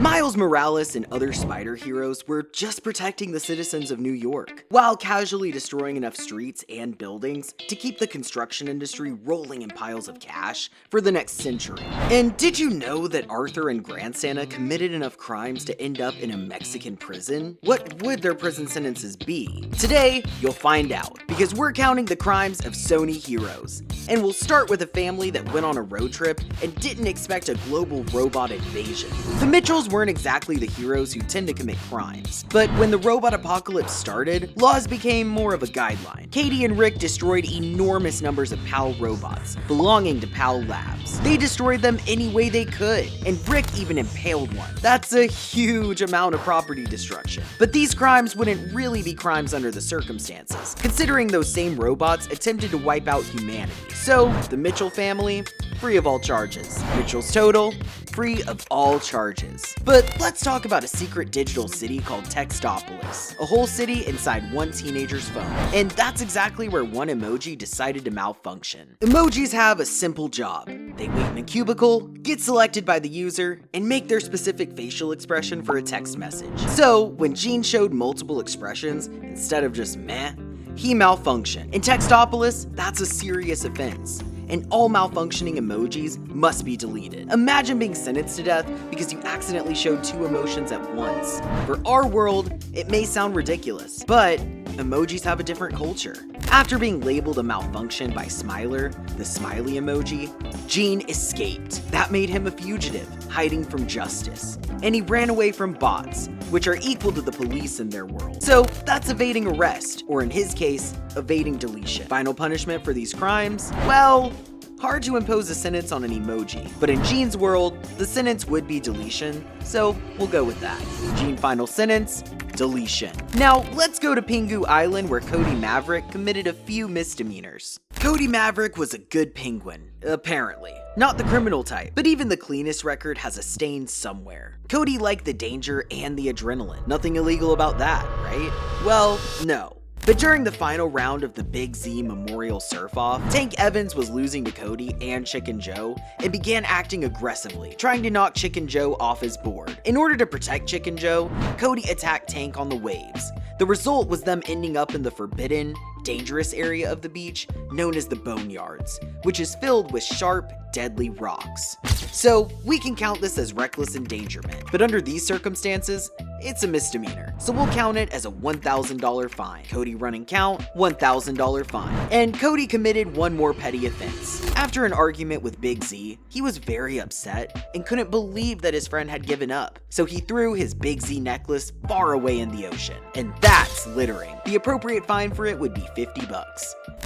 Miles Morales and other spider heroes were just protecting the citizens of New York, while casually destroying enough streets and buildings to keep the construction industry rolling in piles of cash for the next century. And did you know that Arthur and Grand Santa committed enough crimes to end up in a Mexican prison? What would their prison sentences be? Today, you'll find out, because we're counting the crimes of Sony heroes. And we'll start with a family that went on a road trip and didn't expect a global robot invasion. The Mitchells weren't exactly the heroes who tend to commit crimes, but when the robot apocalypse started, laws became more of a guideline. Katie and Rick destroyed enormous numbers of PAL robots belonging to PAL Labs. They destroyed them any way they could, and Rick even impaled one. That's a huge amount of property destruction. But these crimes wouldn't really be crimes under the circumstances, considering those same robots attempted to wipe out humanity. So, the Mitchell family, free of all charges. Mitchell's total, free of all charges. But let's talk about a secret digital city called Textopolis, a whole city inside one teenager's phone. And that's exactly where one emoji decided to malfunction. Emojis have a simple job. They wait in a cubicle, get selected by the user, and make their specific facial expression for a text message. So, when Gene showed multiple expressions instead of just meh, he malfunctioned. In Textopolis, that's a serious offense, and all malfunctioning emojis must be deleted. Imagine being sentenced to death because you accidentally showed two emotions at once. For our world, it may sound ridiculous, but emojis have a different culture. After being labeled a malfunction by Smiler, the smiley emoji, Gene escaped. That made him a fugitive, hiding from justice. And he ran away from bots, which are equal to the police in their world. So that's evading arrest, or in his case, evading deletion. Final punishment for these crimes? Well, hard to impose a sentence on an emoji, but in Gene's world, the sentence would be deletion, so we'll go with that. Gene final sentence, deletion. Now, let's go to Pingu Island where Cody Maverick committed a few misdemeanors. Cody Maverick was a good penguin, apparently. Not the criminal type, but even the cleanest record has a stain somewhere. Cody liked the danger and the adrenaline. Nothing illegal about that, right? Well, no. But during the final round of the Big Z Memorial Surf-Off, Tank Evans was losing to Cody and Chicken Joe and began acting aggressively, trying to knock Chicken Joe off his board. In order to protect Chicken Joe, Cody attacked Tank on the waves. The result was them ending up in the forbidden, dangerous area of the beach known as the Boneyards, which is filled with sharp, deadly rocks. So we can count this as reckless endangerment, but under these circumstances, it's a misdemeanor, so we'll count it as a $1,000 fine. Cody running count, $1,000 fine. And Cody committed one more petty offense. After an argument with Big Z, he was very upset and couldn't believe that his friend had given up, so he threw his Big Z necklace far away in the ocean. And that's littering. The appropriate fine for it would be $50.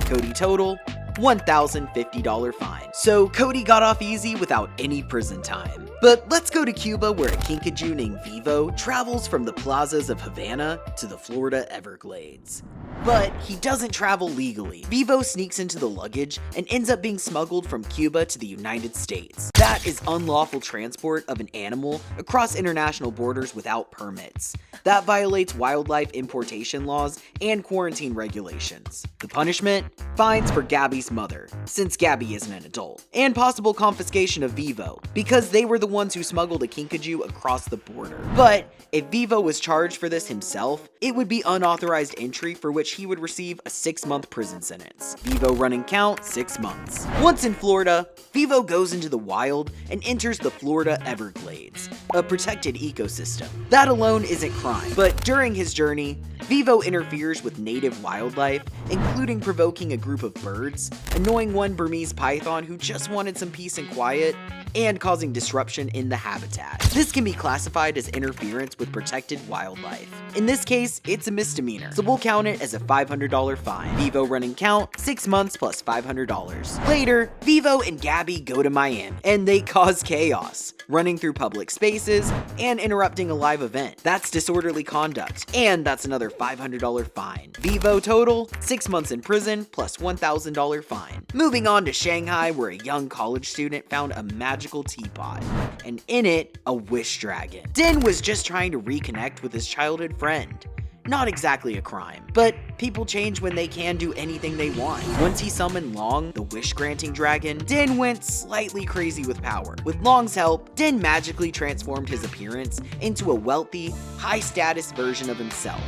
Cody total, $1,050 fine. So Cody got off easy without any prison time. But let's go to Cuba where a kinkajou named Vivo travels from the plazas of Havana to the Florida Everglades. But he doesn't travel legally. Vivo sneaks into the luggage and ends up being smuggled from Cuba to the United States. That is unlawful transport of an animal across international borders without permits. That violates wildlife importation laws and quarantine regulations. The punishment? Fines for Gabby's mother, since Gabby isn't an adult, and possible confiscation of Vivo, because they were the ones who smuggled a kinkajou across the border. But if Vivo was charged for this himself, it would be unauthorized entry for which he would receive a 6-month prison sentence. Vivo running count, 6 months. Once in Florida, Vivo goes into the wild and enters the Florida Everglades, a protected ecosystem. That alone isn't crime, but during his journey, Vivo interferes with native wildlife, including provoking a group of birds, annoying one Burmese python who just wanted some peace and quiet, and causing disruption in the habitat. This can be classified as interference with protected wildlife. In this case, it's a misdemeanor, so we'll count it as a $500 fine. Vivo running count, 6 months plus $500. Later, Vivo and Gabby go to Miami, and they cause chaos, running through public spaces and interrupting a live event. That's disorderly conduct, and that's another $500 fine. Vivo total, 6 months in prison plus $1,000 fine. Moving on to Shanghai, where a young college student found a magical teapot, and in it, a wish dragon. Din was just trying to reconnect with his childhood friend. Not exactly a crime, but people change when they can do anything they want. Once he summoned Long, the wish-granting dragon, Din went slightly crazy with power. With Long's help, Din magically transformed his appearance into a wealthy, high-status version of himself.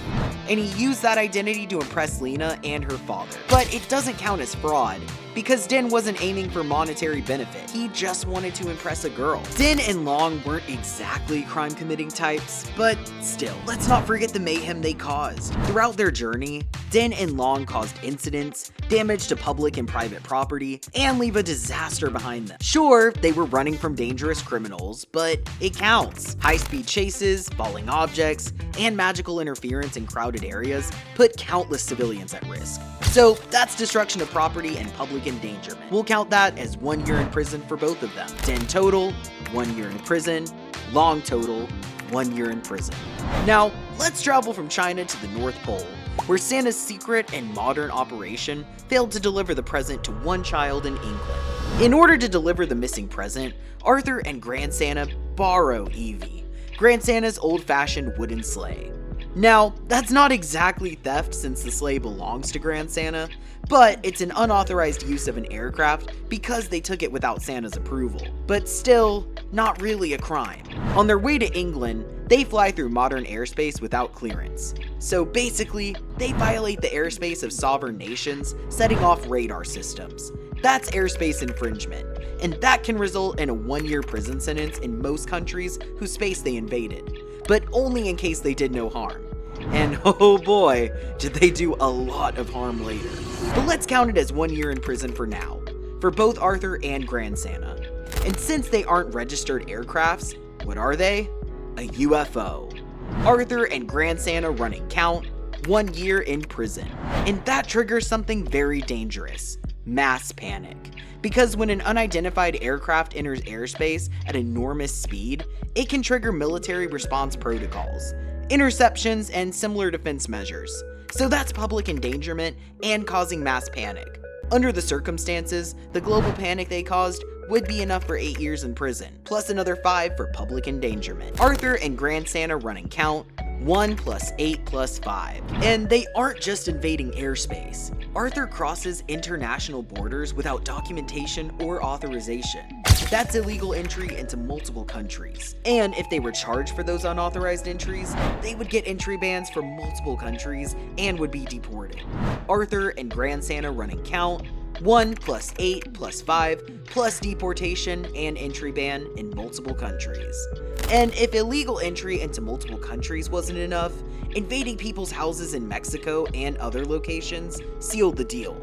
And he used that identity to impress Lena and her father. But it doesn't count as fraud, because Din wasn't aiming for monetary benefit. He just wanted to impress a girl. Din and Long weren't exactly crime-committing types, but still, let's not forget the mayhem they caused. Throughout their journey, Din and Long caused incidents, damage to public and private property, and leave a disaster behind them. Sure, they were running from dangerous criminals, but it counts. High-speed chases, falling objects, and magical interference in crowded areas put countless civilians at risk. So that's destruction of property and public endangerment. We'll count that as 1 year in prison for both of them. Din total, 1 year in prison. Long total, 1 year in prison. Now, let's travel from China to the North Pole, where Santa's secret and modern operation failed to deliver the present to one child in England. In order to deliver the missing present, Arthur and Grand Santa borrow Evie, Grand Santa's old-fashioned wooden sleigh. Now, that's not exactly theft since the sleigh belongs to Grand Santa, but it's an unauthorized use of an aircraft because they took it without Santa's approval. But still, not really a crime. On their way to England, they fly through modern airspace without clearance. So basically, they violate the airspace of sovereign nations, setting off radar systems. That's airspace infringement, and that can result in a 1-year prison sentence in most countries whose space they invaded, but only in case they did no harm. And oh boy, did they do a lot of harm later. But let's count it as 1 year in prison for now, for both Arthur and Grand Santa. And since they aren't registered aircrafts, what are they? A UFO. Arthur and Grand Santa running count, 1 year in prison. And that triggers something very dangerous: mass panic. Because when an unidentified aircraft enters airspace at enormous speed, it can trigger military response protocols, interceptions, and similar defense measures. So that's public endangerment and causing mass panic. Under the circumstances, the global panic they caused would be enough for 8 years in prison, plus another 5 for public endangerment. Arthur and Grand Santa running count, 1 + 8 + 5. And they aren't just invading airspace. Arthur crosses international borders without documentation or authorization. That's illegal entry into multiple countries. And if they were charged for those unauthorized entries, they would get entry bans from multiple countries and would be deported. Arthur and Grand Santa running count, 1 + 8 + 5 plus deportation and entry ban in multiple countries. And if illegal entry into multiple countries wasn't enough, invading people's houses in Mexico and other locations sealed the deal.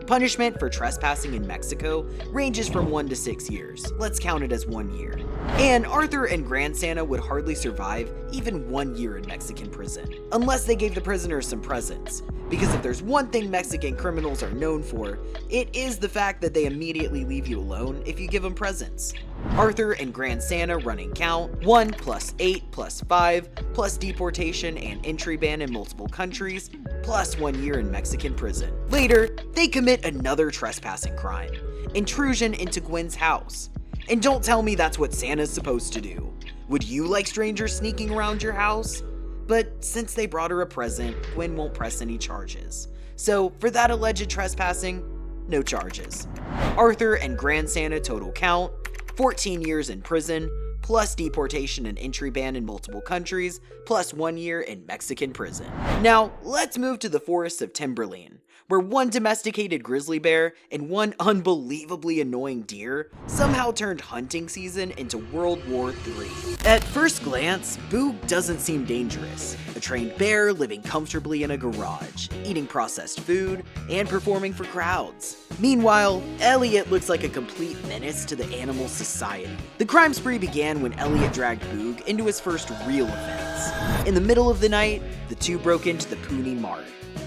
Punishment for trespassing in Mexico ranges from 1 to 6 years. Let's count it as 1 year. And Arthur and Grand Santa would hardly survive even 1 year in Mexican prison, unless they gave the prisoners some presents. Because if there's one thing Mexican criminals are known for, it is the fact that they immediately leave you alone if you give them presents. Arthur and Grand Santa running count, 1 + 8 + 5 plus deportation and entry ban in multiple countries, plus 1 year in Mexican prison. Later, they commit another trespassing crime, intrusion into Gwen's house. And don't tell me that's what Santa's supposed to do. Would you like strangers sneaking around your house? But since they brought her a present, Gwen won't press any charges. So for that alleged trespassing, no charges. Arthur and Grand Santa total count, 14 years in prison, plus deportation and entry ban in multiple countries, plus 1 year in Mexican prison. Now, let's move to the forests of Timberline, where one domesticated grizzly bear and one unbelievably annoying deer somehow turned hunting season into World War III. At first glance, Boog doesn't seem dangerous. A trained bear living comfortably in a garage, eating processed food, and performing for crowds. Meanwhile, Elliot looks like a complete menace to the animal society. The crime spree began when Elliot dragged Boog into his first real offense. In the middle of the night, the two broke into the Poonie Mart.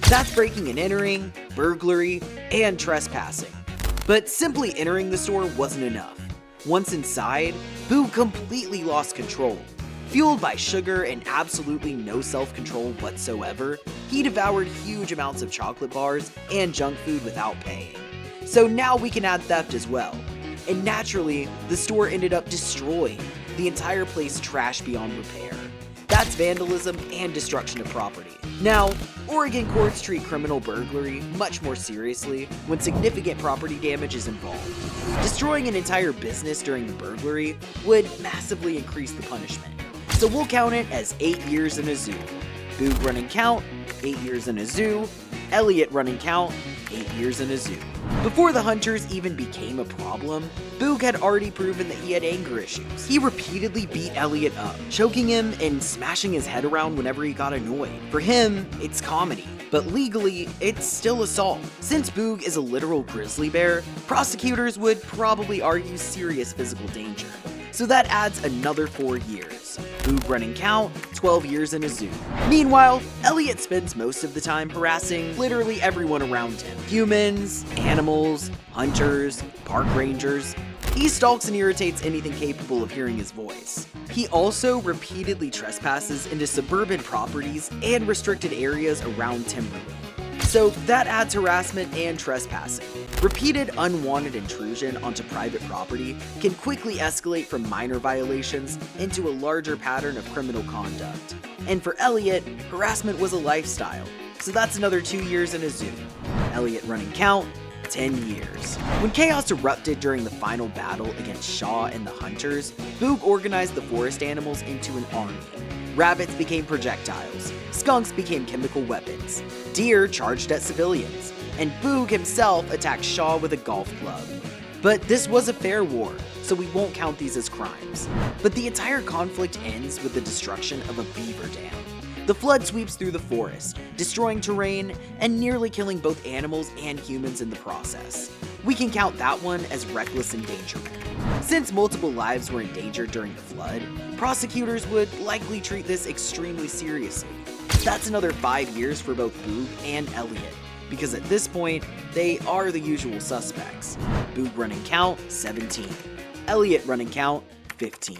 That's breaking and entering, burglary, and trespassing. But simply entering the store wasn't enough. Once inside, Boog completely lost control. Fueled by sugar and absolutely no self-control whatsoever, he devoured huge amounts of chocolate bars and junk food without paying. So now we can add theft as well. And naturally, the store ended up destroyed, the entire place trashed beyond repair. That's vandalism and destruction of property. Now, Oregon courts treat criminal burglary much more seriously when significant property damage is involved. Destroying an entire business during the burglary would massively increase the punishment. So we'll count it as 8 years in a zoo. Boog running count, 8 years in a zoo. Elliot running count, 8 years in a zoo. Before the hunters even became a problem, Boog had already proven that he had anger issues. He repeatedly beat Elliot up, choking him and smashing his head around whenever he got annoyed. For him, it's comedy, but legally, it's still assault. Since Boog is a literal grizzly bear, prosecutors would probably argue serious physical danger. So that adds another 4 years. Boog running count, 12 years in a zoo. Meanwhile, Elliot spends most of the time harassing literally everyone around him. Humans, animals, hunters, park rangers. He stalks and irritates anything capable of hearing his voice. He also repeatedly trespasses into suburban properties and restricted areas around timberland. So that adds harassment and trespassing. Repeated unwanted intrusion onto private property can quickly escalate from minor violations into a larger pattern of criminal conduct. And for Elliot, harassment was a lifestyle, so that's another 2 years in a zoo. Elliot running count, 10 years. When chaos erupted during the final battle against Shaw and the Hunters, Boog organized the forest animals into an army. Rabbits became projectiles, skunks became chemical weapons, deer charged at civilians, and Boog himself attacked Shaw with a golf club. But this was a fair war, so we won't count these as crimes. But the entire conflict ends with the destruction of a beaver dam. The flood sweeps through the forest, destroying terrain and nearly killing both animals and humans in the process. We can count that one as reckless endangerment. Since multiple lives were endangered during the flood, prosecutors would likely treat this extremely seriously. That's another 5 years for both Boog and Elliot, because at this point, they are the usual suspects. Boog running count, 17. Elliot running count, 15.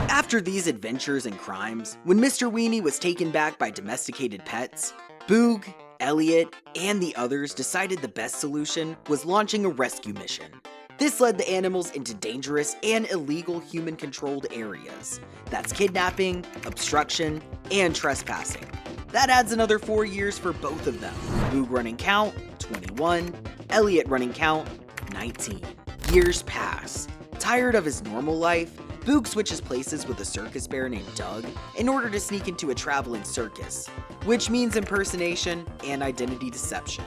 After these adventures and crimes, when Mr. Weenie was taken back by domesticated pets, Boog, Elliot, and the others decided the best solution was launching a rescue mission. This led the animals into dangerous and illegal human-controlled areas. That's kidnapping, obstruction, and trespassing. That adds another 4 years for both of them. Boog running count, 21. Elliot running count, 19. Years pass. Tired of his normal life, Boog switches places with a circus bear named Doug in order to sneak into a traveling circus, which means impersonation and identity deception.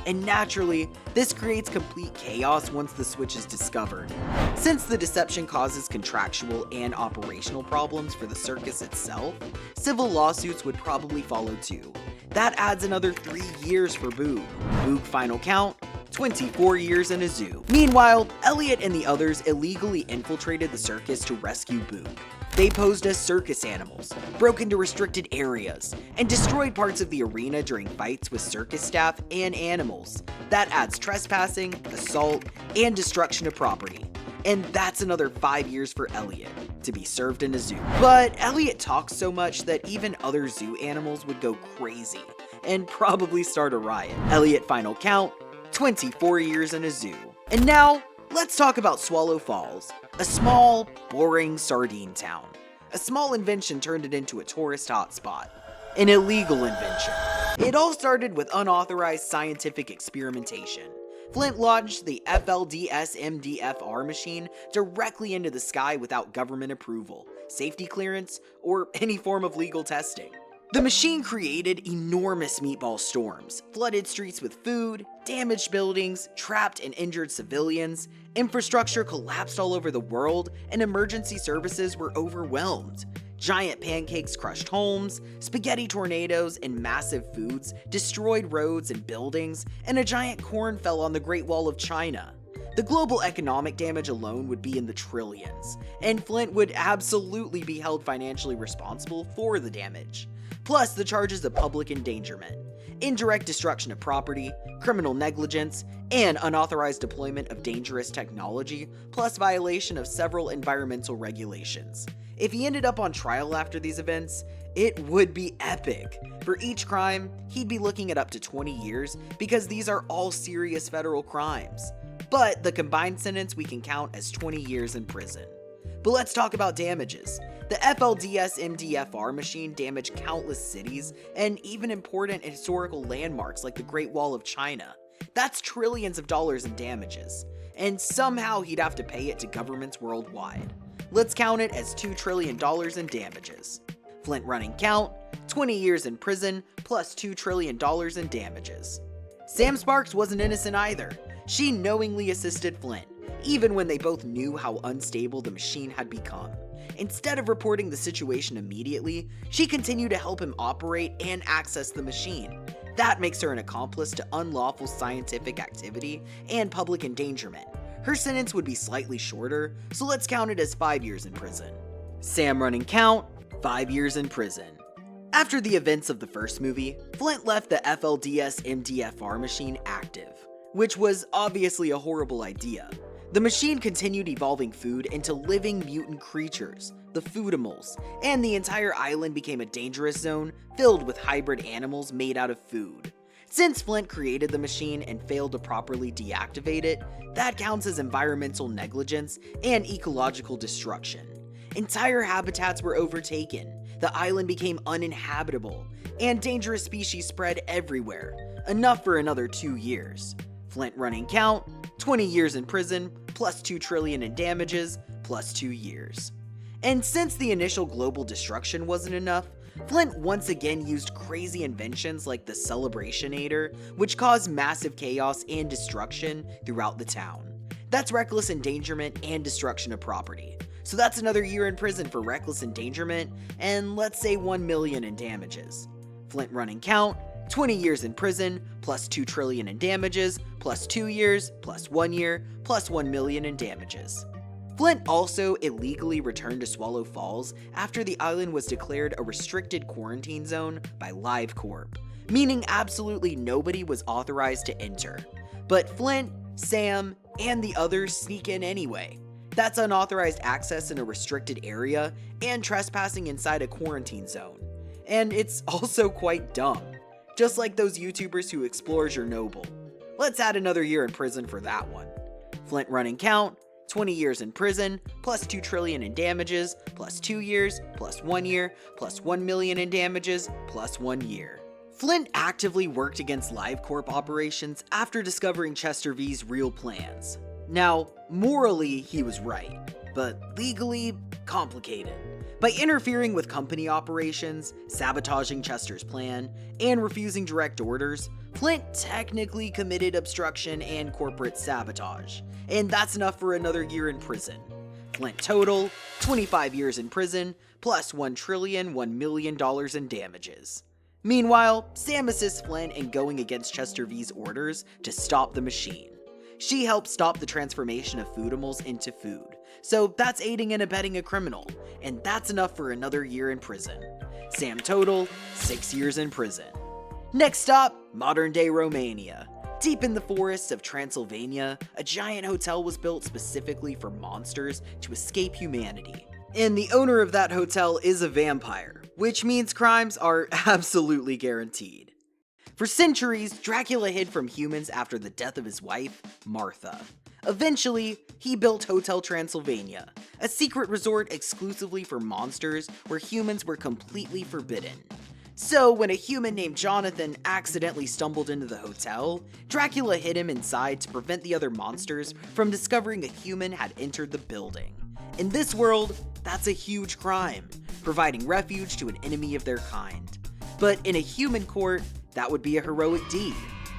And naturally, this creates complete chaos once the switch is discovered. Since the deception causes contractual and operational problems for the circus itself, civil lawsuits would probably follow too. That adds another 3 years for Boog. Boog final count, 24 years in a zoo. Meanwhile, Elliot and the others illegally infiltrated the circus to rescue Boog. They posed as circus animals, broke into restricted areas, and destroyed parts of the arena during fights with circus staff and animals. That adds trespassing, assault, and destruction of property. And that's another 5 years for Elliot, to be served in a zoo. But Elliot talks so much that even other zoo animals would go crazy, and probably start a riot. Elliot final count, 24 years in a zoo. And now, let's talk about Swallow Falls, a small, boring sardine town. A small invention turned it into a tourist hotspot. An illegal invention. It all started with unauthorized scientific experimentation. Flint launched the FLDS-MDFR machine directly into the sky without government approval, safety clearance, or any form of legal testing. The machine created enormous meatball storms, flooded streets with food, damaged buildings, trapped and injured civilians, infrastructure collapsed all over the world, and emergency services were overwhelmed. Giant pancakes crushed homes, spaghetti tornadoes and massive foods destroyed roads and buildings, and a giant corn fell on the Great Wall of China. The global economic damage alone would be in the trillions, and Flint would absolutely be held financially responsible for the damage. Plus the charges of public endangerment, indirect destruction of property, criminal negligence, and unauthorized deployment of dangerous technology, plus violation of several environmental regulations. If he ended up on trial after these events, it would be epic. For each crime, he'd be looking at up to 20 years because these are all serious federal crimes. But the combined sentence we can count as 20 years in prison. But let's talk about damages. The FLDS MDFR machine damaged countless cities and even important historical landmarks like the Great Wall of China. That's trillions of dollars in damages, and somehow he'd have to pay it to governments worldwide. Let's count it as $2 trillion in damages. Flint running count, 20 years in prison plus $2 trillion in damages. Sam Sparks wasn't innocent either. She knowingly assisted Flint, even when they both knew how unstable the machine had become. Instead of reporting the situation immediately, she continued to help him operate and access the machine. That makes her an accomplice to unlawful scientific activity and public endangerment. Her sentence would be slightly shorter, so let's count it as 5 years in prison. Sam running count, 5 years in prison. After the events of the first movie, Flint left the FLDS MDFR machine active, which was obviously a horrible idea. The machine continued evolving food into living mutant creatures, the Foodimals, and the entire island became a dangerous zone filled with hybrid animals made out of food. Since Flint created the machine and failed to properly deactivate it, that counts as environmental negligence and ecological destruction. Entire habitats were overtaken, the island became uninhabitable, and dangerous species spread everywhere, enough for another 2 years. Flint running count, 20 years in prison, plus $2 trillion in damages, plus 2 years. And since the initial global destruction wasn't enough, Flint once again used crazy inventions like the Celebrationator, which caused massive chaos and destruction throughout the town. That's reckless endangerment and destruction of property. So that's another year in prison for reckless endangerment, and let's say $1 million in damages. Flint running count, 20 years in prison, plus $2 trillion in damages, plus 2 years, plus 1 year, plus $1 million in damages. Flint also illegally returned to Swallow Falls after the island was declared a restricted quarantine zone by LiveCorp, meaning absolutely nobody was authorized to enter. But Flint, Sam, and the others sneak in anyway. That's unauthorized access in a restricted area and trespassing inside a quarantine zone. And it's also quite dumb, just like those YouTubers who explore Chernobyl. Let's add another year in prison for that one. Flint running count, 20 years in prison, plus $2 trillion in damages, plus 2 years, plus 1 year, plus $1 million in damages, plus 1 year. Flint actively worked against LiveCorp operations after discovering Chester V's real plans. Now, morally, he was right, but legally, complicated. By interfering with company operations, sabotaging Chester's plan, and refusing direct orders, Flint technically committed obstruction and corporate sabotage, and that's enough for another year in prison. Flint total, 25 years in prison, plus $1 million in damages. Meanwhile, Sam assists Flint in going against Chester V's orders to stop the machine. She helped stop the transformation of Foodimals into food, so that's aiding and abetting a criminal, and that's enough for another year in prison. Sam total, 6 years in prison. Next stop, modern-day Romania. Deep in the forests of Transylvania, a giant hotel was built specifically for monsters to escape humanity. And the owner of that hotel is a vampire, which means crimes are absolutely guaranteed. For centuries, Dracula hid from humans after the death of his wife, Martha. Eventually, he built Hotel Transylvania, a secret resort exclusively for monsters where humans were completely forbidden. So, when a human named Jonathan accidentally stumbled into the hotel, Dracula hid him inside to prevent the other monsters from discovering a human had entered the building. In this world, that's a huge crime, providing refuge to an enemy of their kind. But in a human court, that would be a heroic deed.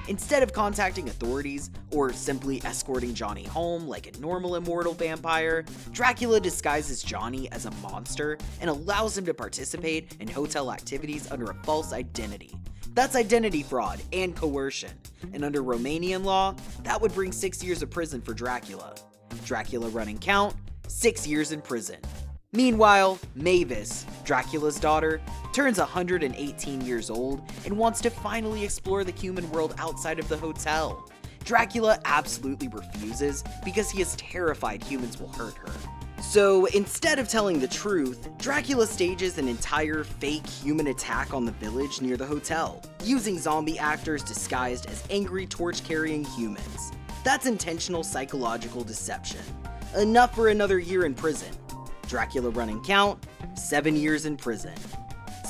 Instead of contacting authorities or simply escorting Johnny home like a normal immortal vampire, Dracula disguises Johnny as a monster and allows him to participate in hotel activities under a false identity. That's identity fraud and coercion, and under Romanian law, that would bring 6 years of prison for Dracula. Dracula running count, 6 years in prison. Meanwhile, Mavis, Dracula's daughter, turns 118 years old and wants to finally explore the human world outside of the hotel. Dracula absolutely refuses because he is terrified humans will hurt her. So instead of telling the truth, Dracula stages an entire fake human attack on the village near the hotel, using zombie actors disguised as angry torch-carrying humans. That's intentional psychological deception. Enough for another year in prison. Dracula running count, 7 years in prison.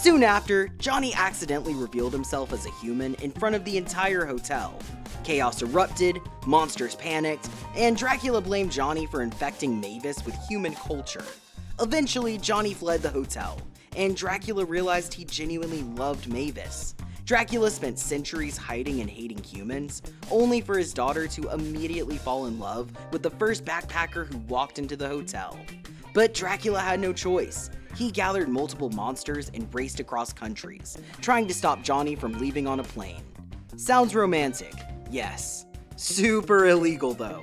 Soon after, Johnny accidentally revealed himself as a human in front of the entire hotel. Chaos erupted, monsters panicked, and Dracula blamed Johnny for infecting Mavis with human culture. Eventually, Johnny fled the hotel, and Dracula realized he genuinely loved Mavis. Dracula spent centuries hiding and hating humans, only for his daughter to immediately fall in love with the first backpacker who walked into the hotel. But Dracula had no choice. He gathered multiple monsters and raced across countries, trying to stop Johnny from leaving on a plane. Sounds romantic, yes. Super illegal though.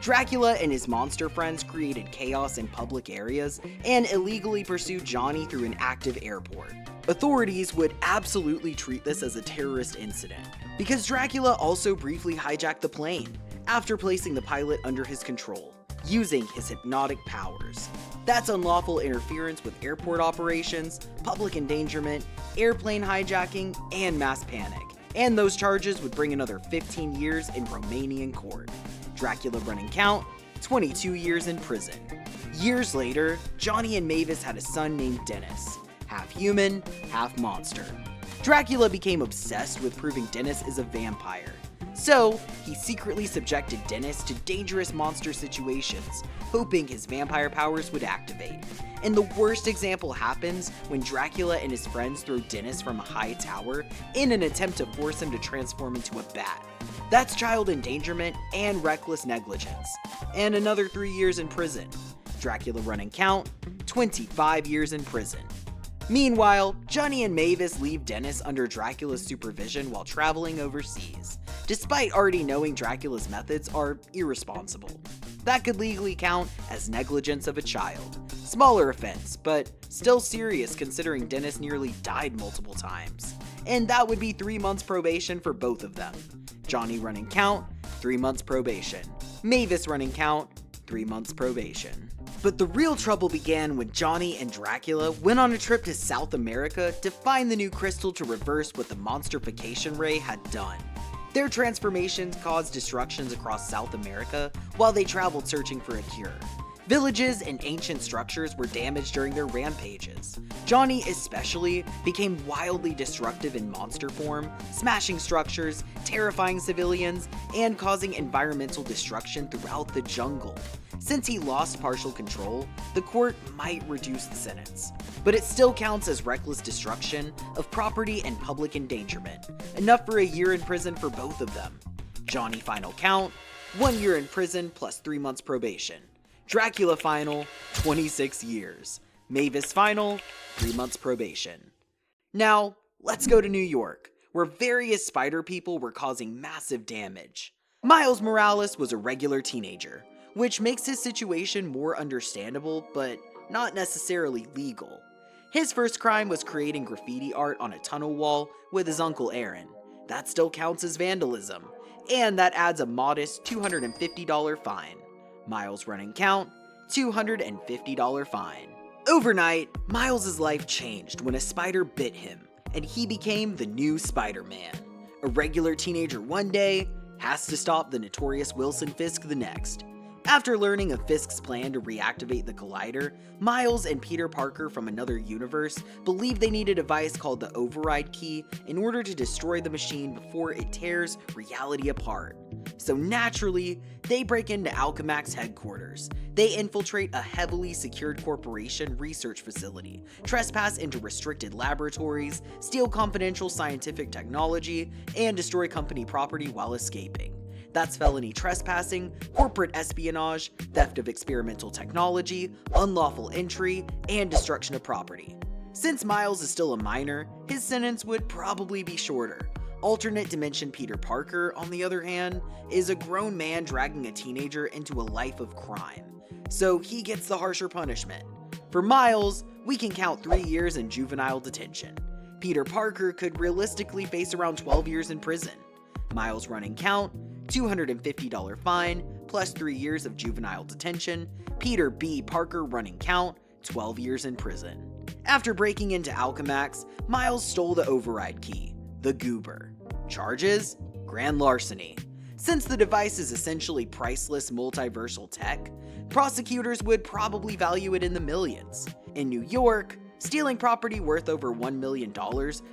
Dracula and his monster friends created chaos in public areas and illegally pursued Johnny through an active airport. Authorities would absolutely treat this as a terrorist incident, because Dracula also briefly hijacked the plane, after placing the pilot under his control, using his hypnotic powers. That's unlawful interference with airport operations, public endangerment, airplane hijacking, and mass panic. And those charges would bring another 15 years in Romanian court. Dracula running count, 22 years in prison. Years later, Johnny and Mavis had a son named Dennis, half human, half monster. Dracula became obsessed with proving Dennis is a vampire. So, he secretly subjected Dennis to dangerous monster situations, hoping his vampire powers would activate. And the worst example happens when Dracula and his friends throw Dennis from a high tower in an attempt to force him to transform into a bat. That's child endangerment and reckless negligence. And another 3 years in prison. Dracula running count, 25 years in prison. Meanwhile, Johnny and Mavis leave Dennis under Dracula's supervision while traveling overseas, despite already knowing Dracula's methods are irresponsible. That could legally count as negligence of a child. Smaller offense, but still serious considering Dennis nearly died multiple times. And that would be 3 months probation for both of them. Johnny running count, 3 months probation. Mavis running count, 3 months probation. But the real trouble began when Johnny and Dracula went on a trip to South America to find the new crystal to reverse what the monsterification ray had done. Their transformations caused destructions across South America while they traveled searching for a cure. Villages and ancient structures were damaged during their rampages. Johnny especially became wildly destructive in monster form, smashing structures, terrifying civilians, and causing environmental destruction throughout the jungle. Since he lost partial control, the court might reduce the sentence, but it still counts as reckless destruction of property and public endangerment, enough for a year in prison for both of them. Johnny final count, 1 year in prison plus 3 months probation. Dracula final, 26 years. Mavis final, 3 months probation. Now, let's go to New York, where various spider people were causing massive damage. Miles Morales was a regular teenager, which makes his situation more understandable, but not necessarily legal. His first crime was creating graffiti art on a tunnel wall with his uncle Aaron. That still counts as vandalism, and that adds a modest $250 fine. Miles running count, $250 fine. Overnight, Miles' life changed when a spider bit him, and he became the new Spider-Man. A regular teenager one day has to stop the notorious Wilson Fisk the next. After learning of Fisk's plan to reactivate the Collider, Miles and Peter Parker from another universe believe they need a device called the Override Key in order to destroy the machine before it tears reality apart. So naturally, they break into Alchemax's headquarters. They infiltrate a heavily secured corporation research facility, trespass into restricted laboratories, steal confidential scientific technology, and destroy company property while escaping. That's felony trespassing, corporate espionage, theft of experimental technology, unlawful entry, and destruction of property. Since Miles is still a minor, his sentence would probably be shorter. Alternate dimension Peter Parker, on the other hand, is a grown man dragging a teenager into a life of crime. So he gets the harsher punishment. For Miles, we can count 3 years in juvenile detention. Peter Parker could realistically face around 12 years in prison. Miles running count, $250 fine, plus 3 years of juvenile detention. Peter B. Parker running count, 12 years in prison. After breaking into Alchemax, Miles stole the override key, the Goober. Charges? Grand larceny. Since the device is essentially priceless multiversal tech, prosecutors would probably value it in the millions. In New York, stealing property worth over $1 million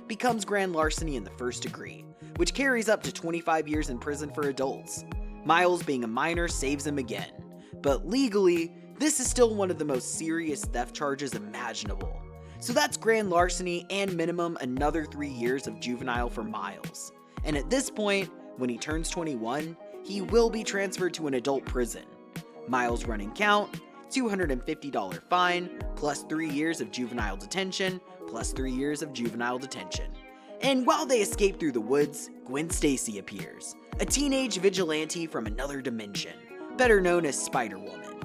becomes grand larceny in the first degree, which carries up to 25 years in prison for adults. Miles, being a minor, saves him again. But legally, this is still one of the most serious theft charges imaginable. So that's grand larceny and minimum another 3 years of juvenile for Miles. And at this point, when he turns 21, he will be transferred to an adult prison. Miles' running count, $250 fine, plus 3 years of juvenile detention, plus 3 years of juvenile detention. And while they escape through the woods, Gwen Stacy appears, a teenage vigilante from another dimension, better known as Spider-Woman.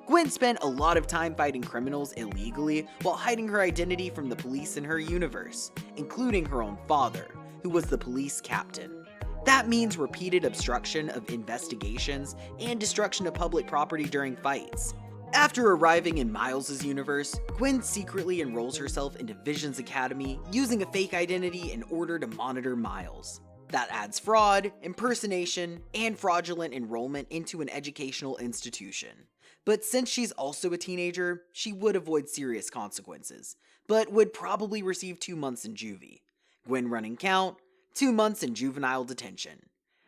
Gwen spent a lot of time fighting criminals illegally while hiding her identity from the police in her universe, including her own father, who was the police captain. That means repeated obstruction of investigations and destruction of public property during fights. After arriving in Miles' universe, Gwen secretly enrolls herself into Vision's Academy using a fake identity in order to monitor Miles. That adds fraud, impersonation, and fraudulent enrollment into an educational institution. But since she's also a teenager, she would avoid serious consequences, but would probably receive 2 months in juvie. Gwen running count, 2 months in juvenile detention.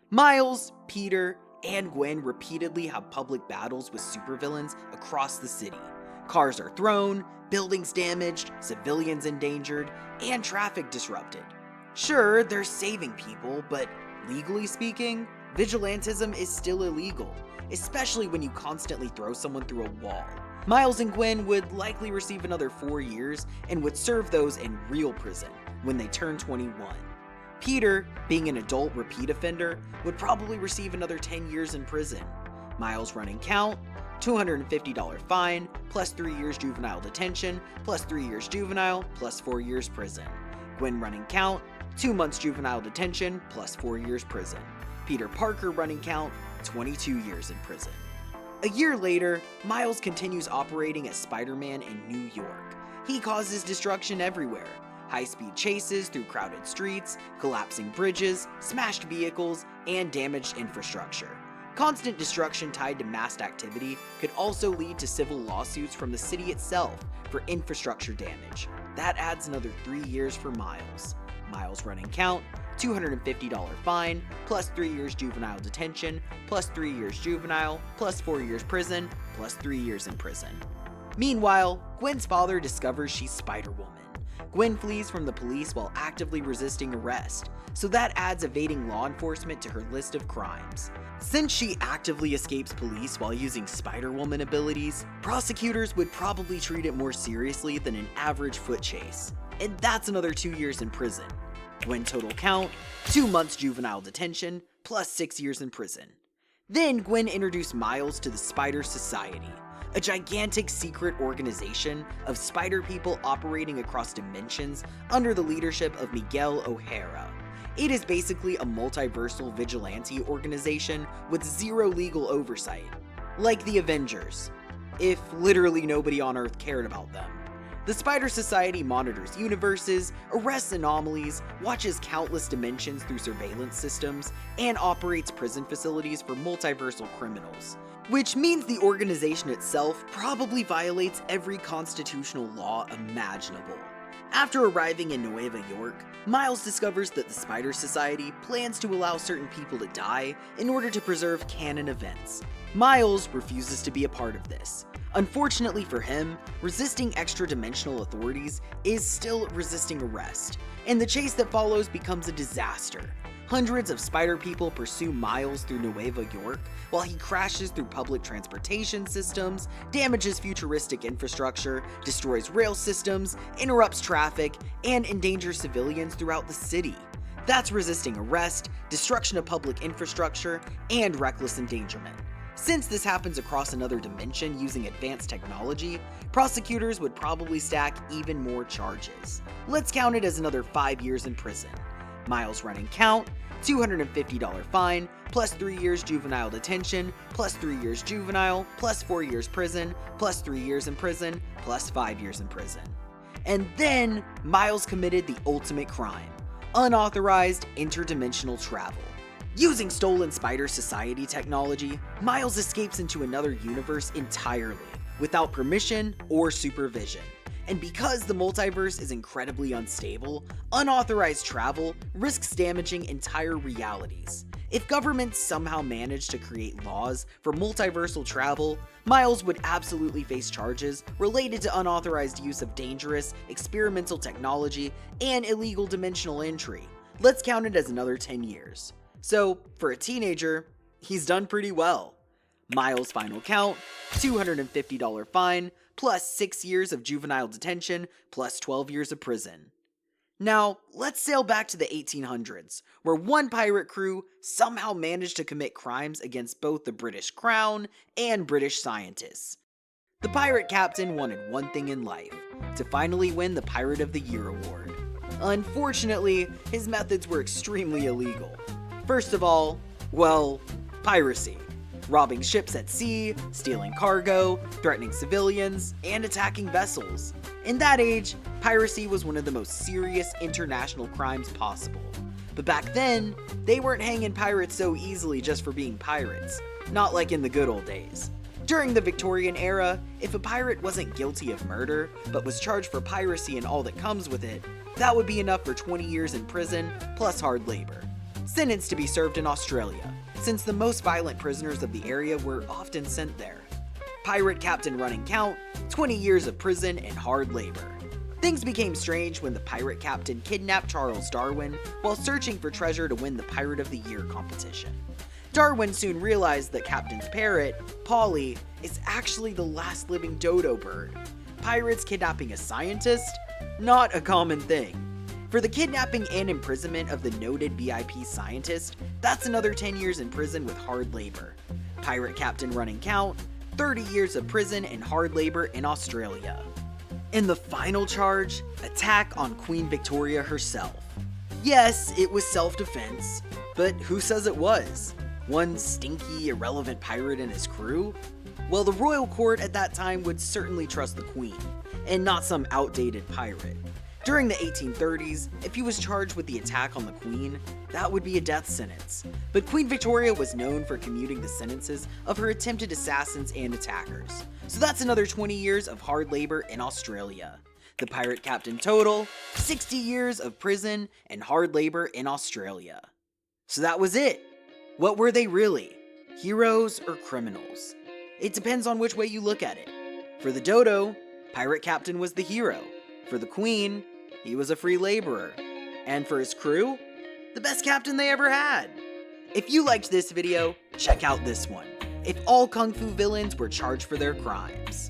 Miles, Peter, and Gwen repeatedly have public battles with supervillains across the city. Cars are thrown, buildings damaged, civilians endangered, and traffic disrupted. Sure, they're saving people, but legally speaking, vigilantism is still illegal, especially when you constantly throw someone through a wall. Miles and Gwen would likely receive another 4 years and would serve those in real prison when they turn 21. Peter, being an adult repeat offender, would probably receive another 10 years in prison. Miles running count, $250 fine, plus 3 years juvenile detention, plus 3 years juvenile, plus 4 years prison. Gwen running count, 2 months juvenile detention, plus 4 years prison. Peter Parker running count, 22 years in prison. A year later, Miles continues operating as Spider-Man in New York. He causes destruction everywhere. High-speed chases through crowded streets, collapsing bridges, smashed vehicles, and damaged infrastructure. Constant destruction tied to mass activity could also lead to civil lawsuits from the city itself for infrastructure damage. That adds another 3 years for Miles. Miles running count, $250 fine, plus 3 years juvenile detention, plus 3 years juvenile, plus 4 years prison, plus 3 years in prison. Meanwhile, Gwen's father discovers she's Spider-Woman. Gwen flees from the police while actively resisting arrest, so that adds evading law enforcement to her list of crimes. Since she actively escapes police while using Spider-Woman abilities, prosecutors would probably treat it more seriously than an average foot chase. And that's another 2 years in prison. Gwen total count, 2 months juvenile detention, plus 6 years in prison. Then Gwen introduced Miles to the Spider Society, a gigantic secret organization of spider people operating across dimensions under the leadership of Miguel O'Hara. It is basically a multiversal vigilante organization with zero legal oversight, like the Avengers, if literally nobody on Earth cared about them. The Spider Society monitors universes, arrests anomalies, watches countless dimensions through surveillance systems, and operates prison facilities for multiversal criminals. Which means the organization itself probably violates every constitutional law imaginable. After arriving in Nueva York, Miles discovers that the Spider Society plans to allow certain people to die in order to preserve canon events. Miles refuses to be a part of this. Unfortunately for him, resisting extra-dimensional authorities is still resisting arrest, and the chase that follows becomes a disaster. Hundreds of spider people pursue Miles through Nueva York while he crashes through public transportation systems, damages futuristic infrastructure, destroys rail systems, interrupts traffic, and endangers civilians throughout the city. That's resisting arrest, destruction of public infrastructure, and reckless endangerment. Since this happens across another dimension using advanced technology, prosecutors would probably stack even more charges. Let's count it as another 5 years in prison. Miles running count, $250 fine, plus 3 years juvenile detention, plus 3 years juvenile, plus 4 years prison, plus 3 years in prison, plus 5 years in prison. And then, Miles committed the ultimate crime: unauthorized interdimensional travel. Using stolen Spider Society technology, Miles escapes into another universe entirely, without permission or supervision. And because the multiverse is incredibly unstable, unauthorized travel risks damaging entire realities. If governments somehow manage to create laws for multiversal travel, Miles would absolutely face charges related to unauthorized use of dangerous, experimental technology and illegal dimensional entry. Let's count it as another 10 years. So, for a teenager, he's done pretty well. Miles' final count, $250 fine, plus 6 years of juvenile detention, plus 12 years of prison. Now, let's sail back to the 1800s, where one pirate crew somehow managed to commit crimes against both the British Crown and British scientists. The pirate captain wanted one thing in life, to finally win the Pirate of the Year award. Unfortunately, his methods were extremely illegal. First of all, well, piracy. Robbing ships at sea, stealing cargo, threatening civilians, and attacking vessels. In that age, piracy was one of the most serious international crimes possible. But back then, they weren't hanging pirates so easily just for being pirates, not like in the good old days. During the Victorian era, if a pirate wasn't guilty of murder, but was charged for piracy and all that comes with it, that would be enough for 20 years in prison, plus hard labor. Sentence to be served in Australia, since the most violent prisoners of the area were often sent there. Pirate captain running count, 20 years of prison and hard labor. Things became strange when the pirate captain kidnapped Charles Darwin while searching for treasure to win the Pirate of the Year competition. Darwin soon realized that Captain's parrot, Polly, is actually the last living dodo bird. Pirates kidnapping a scientist? Not a common thing. For the kidnapping and imprisonment of the noted VIP scientist, that's another 10 years in prison with hard labor. Pirate captain running count, 30 years of prison and hard labor in Australia. And the final charge, attack on Queen Victoria herself. Yes, it was self-defense, but who says it was? One stinky, irrelevant pirate and his crew? Well, the royal court at that time would certainly trust the queen, and not some outdated pirate. During the 1830s, if he was charged with the attack on the Queen, that would be a death sentence. But Queen Victoria was known for commuting the sentences of her attempted assassins and attackers. So that's another 20 years of hard labor in Australia. The pirate captain total, 60 years of prison and hard labor in Australia. So that was it. What were they really? Heroes or criminals? It depends on which way you look at it. For the dodo, pirate captain was the hero. For the Queen, he was a free laborer. And for his crew, the best captain they ever had. If you liked this video, check out this one. If all kung fu villains were charged for their crimes.